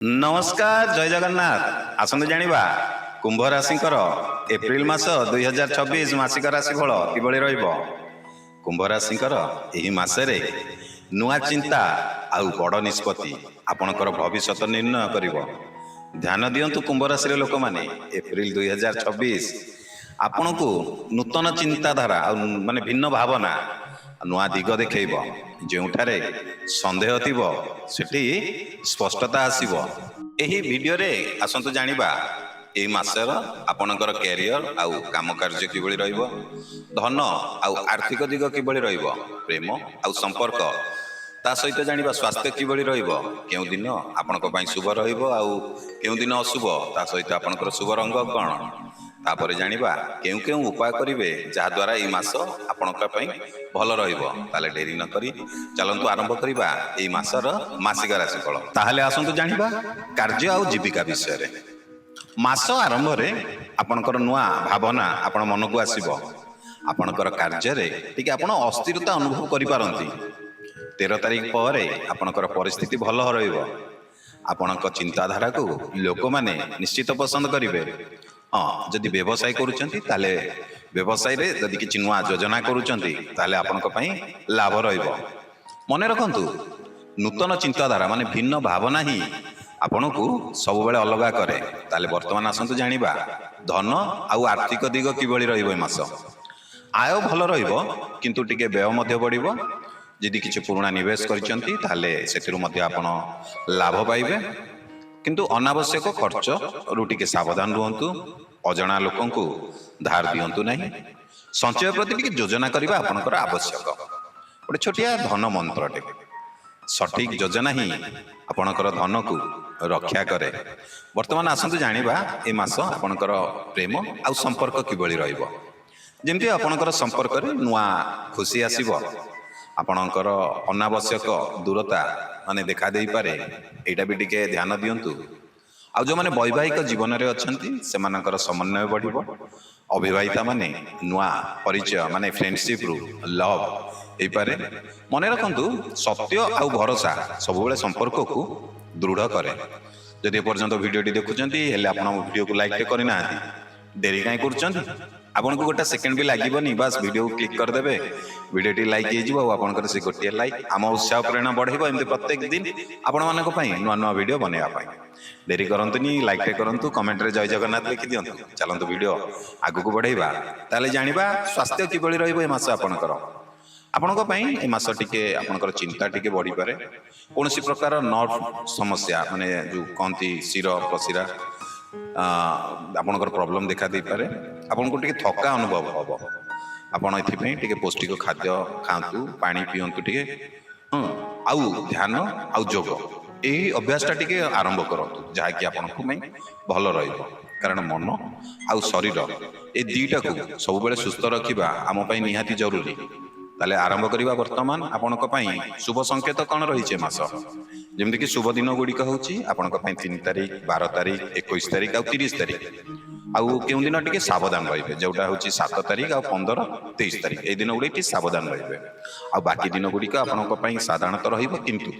नमस्कार जय जगन्नाथ आसंतु जानिबा कुंभ राशिंकर एप्रिल मास 2026 मासिक राशिफल किभଳି ରହିବ। कुंभ राशिंकर एही मासरे नुआ चिंता आउ बड़ निष्पत्ति आपणकर भविष्यत निर्णय करिवो। ध्यान दियंतु कुंभ राशि लोक माने एप्रिल 2026 आपणको नूतन चिंताधारा माने भिन्न भावना नुआ दिग देखैब। जोठारे संदेह थिबो सेठी स्पष्टता आसीबो। एही वीडियो रे आसंतु जानिबा एही मासर आपणकर कैरियर आउ काम कार्य किभଳି रहइबो, धन आउ आर्थिक दिग किभଳି रहइबो, प्रेम आउ संपर्क ता सहित जानिबा स्वास्थ्य किभଳି रहइबो, केउ दिन आपणक पई शुभ रहइबो आउ केउ दिन अशुभ, ता सहित आपणकर शुभ रंग कोन, तापर जानिबा केउ केउ उपाय करिवे जहा द्वारा ई मास आपणक पई भल रहिबो। ताले डेरी न करी चलंतु आरंभ करिबा एई मासर मासिक राशिफल। ताहले आसंतु जानिबा कार्य आउ जीविका विषय रे। मास आरंभ रे आपणकर नुआ भावना आपण मन को आसीबो। आपणकर कार्य रे टिके आपण अस्थिरता अनुभव करि पारंती। 13 तारिख परे आपणकर परिस्थिति भल रहिबो। आपणक चिंताधारा को लोक माने निश्चित पसंद करिवे। हाँ जदि व्यवसाय करूचंती ताले व्यवसाय रे जदि किछि नुआ योजना करूचंती ताले आपणक पई लाभ रहइबो। मने रखंतु नूतन चिंताधारा माने भिन्न भावना ही आपणकू सब बेले अलगा करे। ताले वर्तमान आसंतु जानिबा धन आउ आर्थिक दिग किभଳି रहइबो। मास आय भल रहइबो किंतु टिके व्यय मध्ये बढ़िबो। जदि किछि पुराना निवेश करिसंती ताले सेतिरु मध्ये आपण लाभ पाइबे। किंतु अनावश्यक खर्च रु टिके सावधान रुहंतु। अजणा लोकंकु धार दियंतु नहीं। संचय प्रति टिके योजना करिबा आपणकर आवश्यक। गोटे छोटिया धन मंत्र टिके सठिक योजना ही आपणकर धन को रक्षा करे। वर्तमान आसंतु जानिबा ए मास आपणकर प्रेम आउ संपर्क किभଳି रहइबो। जेमति आपणकर संपर्क रे नुआ खुशी आसीबो। आपणकर अनावश्यक दूरता माने देखा देई पारे, एटा भी टिके ध्यान दियंतु। आ जो माने वैवाहिक जीवन रे अछंती सेमानकर समन्वय बढ़िबो। अविवाहिता माने नुआ परिचय माने फ्रेंडशिप रु लव एई पारे। मने रखंतु सत्य आउ भरोसा सब बेले संपर्क को दृढ़ करे। जदि पर्यंत वीडियो टी देखुचंती हेले आपण वीडियो को लाइक करि नाहंती, देरी काई करचंती। आपन को गोटा सेकंड भी लागिबनी, बस वीडियो को क्लिक कर देबे, वीडियो टी लाइक हे जिवो। आपन कर से गोटिया लाइक आम उत्साह प्रेरणा बढ़िबो। एमते प्रत्येक दिन आपण मानक पई नुआ नुआ वीडियो बनेया पई। देरी करंतनी, लाइक टे करंतु, कमेंट रे जय जगन्नाथ लिखि दियंतु। चलंतु वीडियो आगु को बढ़ाइबा। ताले जानिबा स्वास्थ्य किभଳି रहइबो ए मास आपनकर। आपनक पई ए मास टिके आपनकर चिंता टिके बढ़ी पारे। कोनोसी प्रकार नर्व समस्या माने जो कोंती सिर प्रसिरा आपनकर प्रॉब्लम देखा दे पारे। आपन को टिके थका अनुभव होबो। आपण एथि पई टिके पौष्टिक खाद्य खांतु, पानी पियंतु टिके। आउ ध्यान आउ योग एही अभ्यासटा टिके आरंभ करंतु, जहा कि आपण को में भल रहइबो। कारण मन आउ शरीर ए दीटा को सब बेले सुस्थ रखिबा आम पई निहाती जरूरी। ताले आरंभ करिबा। वर्तमान आपणक पई शुभ संकेत कोन रहिचे मास। जेमति कि शुभ दिन गुड़िक होउची आपणक पई 3 तारिख, 12 तारिख, 21 तारिख आ 30 तारिख। आउ केउ दिन टिके सावधान रहिबे, जोटा होउची 7 तारिख आ 15, 23 तारिख। ए दिन गुडी सावधान रहिबे। आ बाकी दिन गुड़िक आपणक पई साधारणत रहिबो। किंतु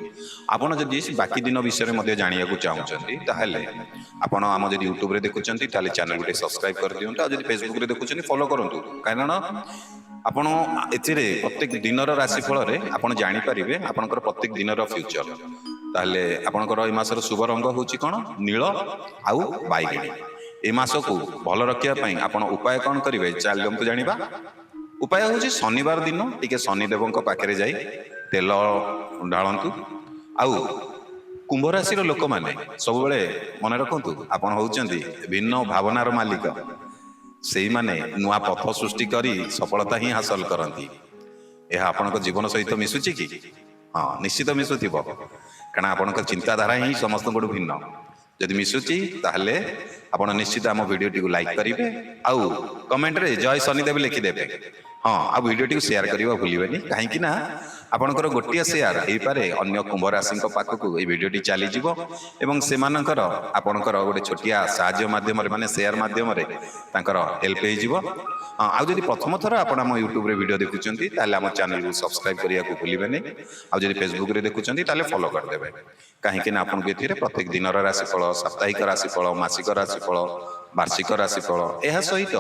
आपण जदि बाकी दिन विषय मध्ये जानिया को चाहुचंती ताहले आपण आम जदि YouTube रे देखुचंती ताले चैनल गुटे सब्सक्राइब कर दियंतु। आ जदि Facebook रे देखुचंती फॉलो करंतु। कारण आपण एथिरे प्रत्येक दिनर राशिफल रे आपण जानि परिबे आपणकर प्रत्येक दिनर फ्यूचर। ताहले आपणकर ए मासर शुभ रंग होउची कोन, नील आउ बाइगणी। ए मास को भल रखिया पई आपण उपाय कोन करिवे चालंतु जानिबा। उपाय होउची शनिवार दिन टिके शनि देवंक पाखरे जाई तेल ढाळंतु। आउ कुंभ राशि रो लोक माने सब बेले मन रखंतु आपण होउचंती भिन्न भावनार मालिक। सेही माने नुआ पथ सृष्टि करी सफलता ही हासिल करंती। एहा आपनक जीवन सहित मिसुची कि? हाँ निश्चित मिसुथिबो। कारण आपनक चिंताधारा ही समस्त गुड भिन्न। जदि मिसुची ताहले आपण निश्चित आम वीडियो टी को लाइक करिवे। आउ कमेंट रे जय शनिदेव लिखि देबे। हाँ आ वीडियो शेयर करवा भूलिबेनी कहीं ना आपणकर गोटे शेयर हो पारे अन्य कुंभ राशि पाखक ये वीडियोटी चली एवं से आपणकर गोटे छोटिया साहाय्य माध्यम माने शेयर माध्यम हेल्प हो आदि प्रथम थर आप यूट्यूब रे वीडियो देखुंत आम चैनल को सब्सक्राइब करने को भूलिबेनी आदि फेसबुक रे देखुंत फॉलो करदेवे कहीं आपको ये प्रत्येक दिन राशिफल साप्ताहिक राशिफल मासिक राशिफल वार्षिक राशिफल यह सहित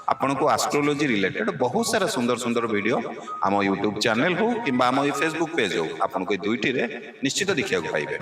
आपन को एस्ट्रोलॉजी रिलेटेड बहुत सारा सुंदर सुंदर वीडियो आम यूट्यूब चैनल हो कि आम फेसबुक पेज हो आपन को दुईटी रे निश्चित देखा पाइबे।